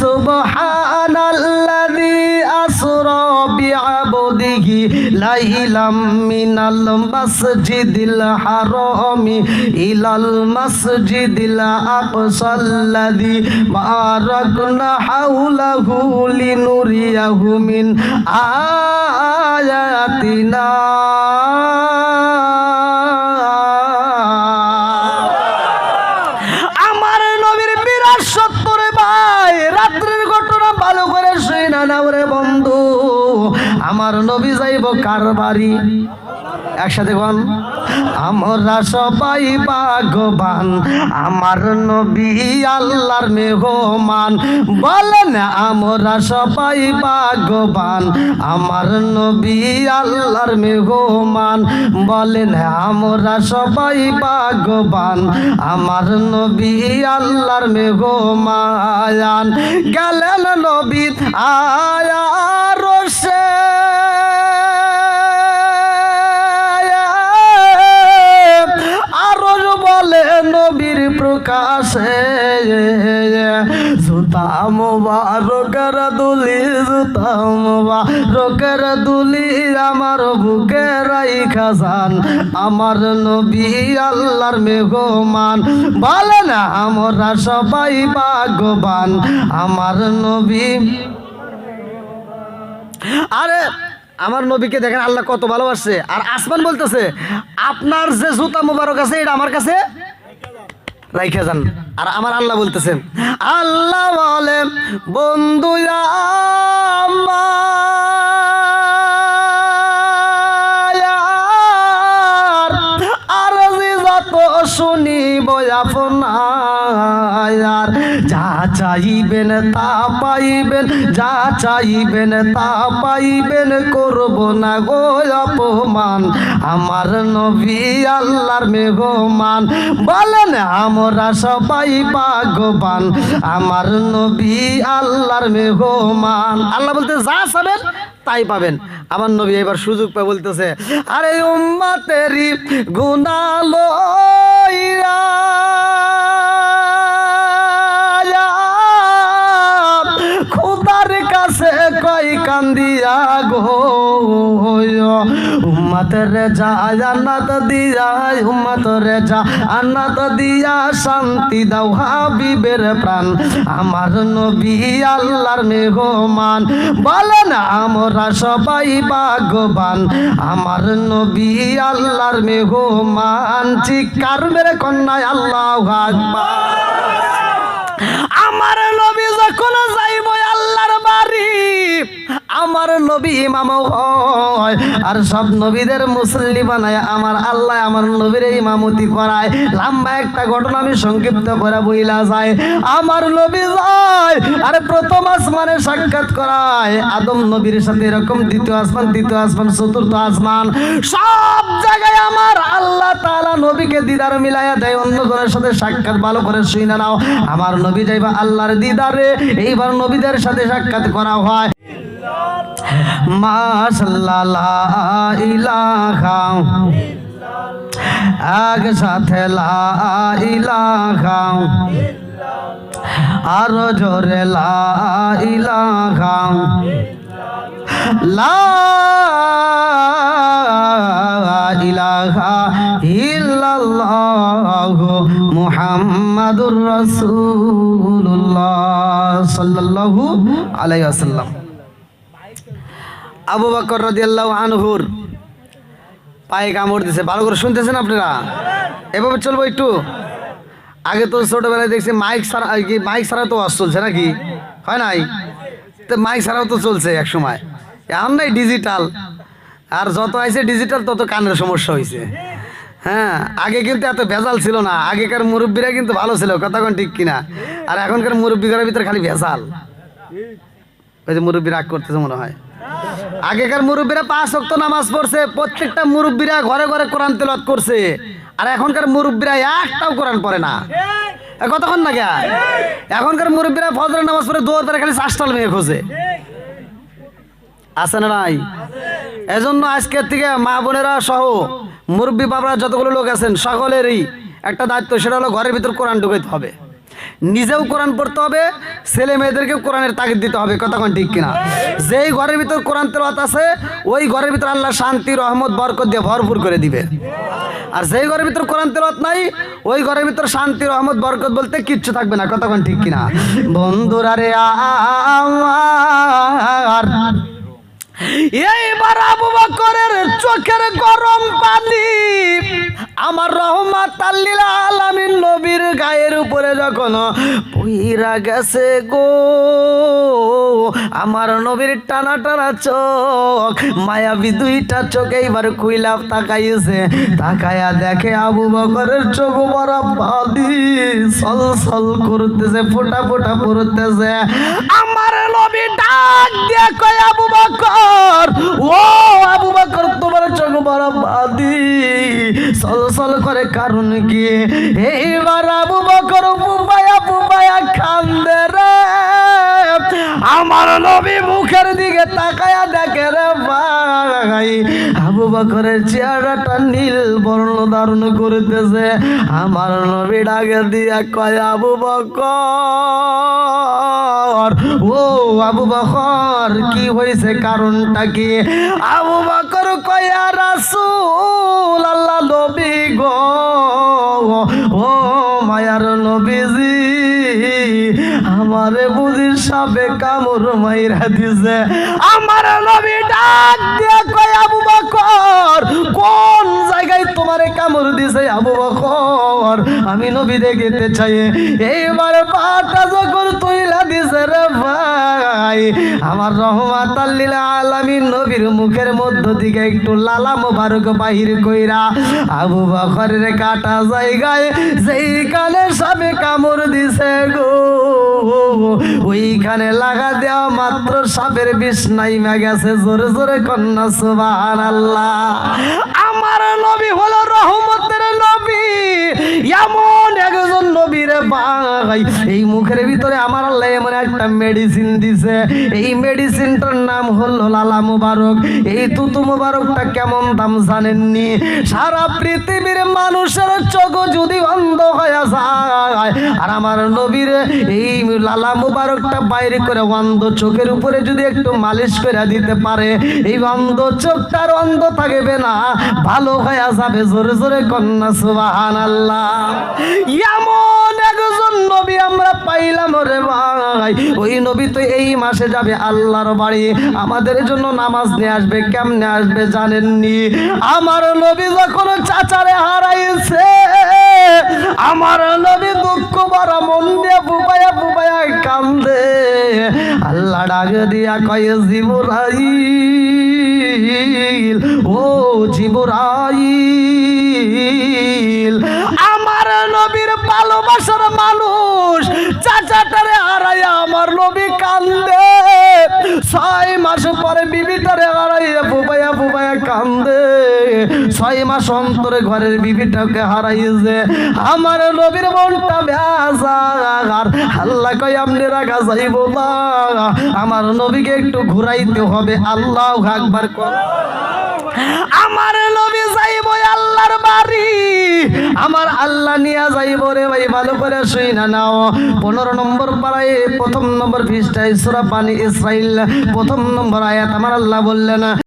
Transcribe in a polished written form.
সুবহানাল্লাযী আসরা বিআবদিহি লাইলাম মিনাল মাসজিদিল হারামি ইলাল মাসজিদিল আকসাল্লাযী বারাকনা হাওলাহু লিনুরিয়াহু মিন আয়াতিনা। আমার নবীর বিরাট সত্য রে ভাই, রাত্রের ঘটনা ভালো করে শুই না নাও রে বন্ধু। আমার নবী যাইব কার বাড়ি? একসাথে কোন, আমরা সবাই ভাগ্যবান, আমার নবী আল্লাহর মেহমান। বলেন আমরা সবাই ভাগ্যবান, আমার নবী আল্লাহর মেহমান। বলেন আমরা সবাই ভাগ্যবান, আমার নবী আল্লাহর মেহমান। গেলেন নবী আয়া রসে, নবীর প্রকাশে জুতা মুবারকের দুলি, জুতা মুবারকের দুলি আমার বুকে রাইখা যান, আমার নবী আল্লাহর মেহমান। বলে না আমরা সবাই ভাগ্যবান, আমার নবী। আরে আমার নবীকে দেখেন আল্লাহ কত ভালোবাসছে। আর আসমান বলতেছে আপনার যে জুতা মুবারক আছে এটা আমার কাছে রাইখা যান। আর আমার আল্লাহ বলতেছে, আল্লাহ বলে বন্ধু আর যত শুনিব আপনার, যা চাইবেন তা পাইবেন, যা চাইবেন তা পাইবেন, করব না গো অপমান, আমার নবী আল্লাহর মেহমান। বলেন আমরা সবাই ভাগ্যবান, আমার নবী আল্লাহর মেহমান। আল্লাহ বলতে যা চাবেন তাই পাবেন। আমার নবী এবার সুযোগ পায় বলতেছে, আরে উম্মতেরি গুনাহ লইয়া খোদার কাছে কই কান্দিয়া গো, উম্মতের যা জান্নাত দিয়া, উম্মতের যা জান্নাত দিয়া শান্তি দাও হাবিবের প্রাণ, আমার নবী আল্লাহর মেহমান। বলেন আমরা সবাই ভাগ্যবান, আমার নবী আল্লাহর মেহমান। চিৎকার মেরে কন্যায় আল্লাহু আকবার। আমার নবী যখন যাইব আল্লাহর বাড়ি, আমার নবী ইমাম হয়, আর সব নবীদের মুসল্লি বানায় আমার আল্লাহ আমার নবীর ইমামতি করায়। লম্বা একটা ঘটনা আমি সংক্ষিপ্ত করে বইলা যায়। আমার নবী যায় আর প্রথম আসমানে সাক্ষাৎ করায় আদম নবীর সাথে, এরকম দ্বিতীয় আসমান, তৃতীয় আসমান, চতুর্থ আসমান, সব জায়গায় আমার আল্লাহ তাআলা নবীকে দিদার মিলাইয়া দেয়। অন্য জনের সাথে সাক্ষাৎ ভালো করে শুই না নাও। আমার নবী যাইবা আল্লাহর দিদারে, এইবার নবীদের সাথে সাক্ষাৎ করা হয়। মাশাআল্লাহ লা ইলাহা এক সাথে লা ইলাহা, আরো জোরে লা ইলাহা, লা ইলাহা ইল্লাল্লাহু মুহাম্মাদুর রাসূলুল্লাহ সাল্লাল্লাহু আলাইহি ওয়াসাল্লাম। আবু বকর রাদিয়াল্লাহু আনহুর পায়ে কামড় দিছে। ভালো করে শুনতেছেন আপনারা? এভাবে চলবো একটু। আগে তো ছোটবেলায় দেখছি মাইক ছাড়া, কি মাইক ছাড়া তো ওয়াজ চলছে নাকি, হয় নাই? তো মাইক ছাড়াও তো চলছে এক সময়, এখন নাই ডিজিটাল। আর যত আইছে ডিজিটাল তত কানের সমস্যা হয়েছে। হ্যাঁ, আগে কিন্তু এত ভেজাল ছিল না। আগেকার মুরব্বীরা কিন্তু ভালো ছিল, কথা কোন ঠিক কিনা? আর এখনকার মুরব্বীদের ভিতরে খালি ভেজাল। ওই যে মুরব্বী রাগ করতেছে মনে হয়। আগেকার মুরব্বীরা 5 ওয়াক্ত নামাজ পড়ছে, প্রত্যেকটা মুরব্বীরা ঘরে ঘরে কোরআন তেলাওয়াত করছে। আর এখনকার মুরব্বীরা একটাও কোরআন পড়ে না। কতক্ষণ না কে? এখনকার মুরব্বীরা ফজরের নামাজ পড়ে দৌড় পরে খালি চাষটাল মেয়ে খোঁজে। আছে না নাই? এজন্য আজকের থেকে মা বোনেরা সহ মুরব্বী বাবারা যতগুলো লোক আছেন সকলেরই একটা দায়িত্ব, সেটা হলো ঘরের ভিতর কোরআন ঢুকাইতে হবে। নিজেও কোরআন পড়তে হবে, ছেলে মেয়েদেরকেও কোরআনের তাগিদ দিতে হবে। কতক্ষণ ঠিক কিনা? যেই ঘরের ভিতর কোরআন তেলাওয়াত আছে ওই ঘরের ভিতর আল্লাহ শান্তি, রহমত, বরকত দিয়ে ভরপুর করে দিবে। আর যেই ঘরের ভিতর কোরআন তেলাওয়াত নাই ওই ঘরের ভিতর শান্তি, রহমত, বরকত বলতে কিচ্ছু থাকবে না। কতক্ষণ ঠিক কিনা? বন্ধুরা রে আর এইবার আবু বকরের চোখের গরম পানি আমার রহমাতাল লিল আলামিন নবীর গায়ের উপরে যখন পইরা গেছে গো, আমার নবীর টানা টানা চোখ, মায়াবী দুইটা চোখ এইবার খুইলা তাকাইছে। তাকায়া দেখে আবু বকরের চোখ বড় পানি সল সল করতেছে, ফোঁটা ফোঁটা পড়তেছে। আমার নবী ডাক দিয়ে কয়, আবু বকর, ও আবু বকর, তোমার চোখ বড় পানি সল সল করে কারণ কি? এইবার আবু বকর বুবায়া বুবায়া কান্দে রে। আমার নবী মুখের দিকে তাকায়া দেখে রে ভাই আবু বকরের চেহারাটা নীল বর্ণ ধারণ করতেছে। আমার নবী ডাকে দিয়া কয়, আবু বকর, ও আবু বকর, কি হয়েছে, কারণটা কি? আবু বকর কয়, ইয়া রাসূল আল্লাহ, নবী গো, ও মায়ার নবীজি, আমারে বুঝি সাপে কামড় মাইরা দিছে। আমার নবী ডাক দিয়া কয়, আবু বকর, কোন জায়গায় তোমারে কামড় দিছে? আবু বকর, আমি নবী দেখতে চাই। এইবার পাটা যখন তুইলা দিছে রে ভাই, আমার রহমাতাল লিল আলামিন নবীর মুখের মধ্য থেকে একটু লালা মোবারক বাহির কইরা আবু বকরের কাটা জায়গায় যেইখানে সাপে কামড় দিছে গো, ওইখানে লাগা দেওয়া মাত্র সাপের বিষ নাইমা গেছে। জোরে জোরে কন্যা সুবহানাল্লাহ। আমার নবী হলো রহমতের নবী, এমন একজন নবী রে ভাই, এই মুখের ভিতরে আমার আল্লাহ এমন একটা মেডিসিন দিছে। এই মেডিসিনটার নাম হলো লালা মুবারক। এই তুতু মুবারকটা কেমন দাম জানেননি? সারা পৃথিবীর মানুষের চোখ যদি অন্ধ হয়ে যায় আর আমার নবীর এই লালা মুবারকটা বাইরে করে অন্ধ চোখের উপরে যদি একটু মালিশ করে দিতে পারে, এই অন্ধ চোখটার অন্ধ থাকবে না, ভালো হয়ে যাবে। জোরে জোরে কন্যা সুবহানাল্লাহ। এমন একজন নবী আমরা পাইলাম রে ভাই। ওই নবী তো এই মাসে যাবে আল্লাহর বাড়ি, আমাদের জন্য নামাজ নিয়ে আসবে। কেমনে আসবে জানেননি? আমার নবী যখন চাচারে হারাইছে, আমার নবী দুঃখ ভরা মন দিয়ে বুবায়া বুবায়া কান্দে। আল্লাহ ডাক দিয়া কয়, জিবরাইল, ও জিবরাইল, আমার নবীর ভালোবাসার মানুষ চাচাটারে হারাইয়া আমার নবী কান্দে। 6 মাস পরে বিবিটারে হারাইয়া বুবায়া বুবায়া কান্দে। 6 মাস অন্তরে ঘরের বিবিটাকে হারাইছে। আমার নবীর মনটা বেজার। আল্লাহ কয়, আপনি রাখা যাইব না, আমার নবীকে একটু ঘুরাইতে হবে। আল্লাহু আকবার কর। আমার নবী যাইব আল্লাহর বাড়ি, আমার আল্লাহ নিয়ে যাইব রে ভাই। ভালো করে শুই না নাও। 15 নম্বর পারায় 1 নম্বর পৃষ্ঠায় সূরা বানী ইসরাইল 1 নম্বর আয়াত আমার আল্লাহ বললেন,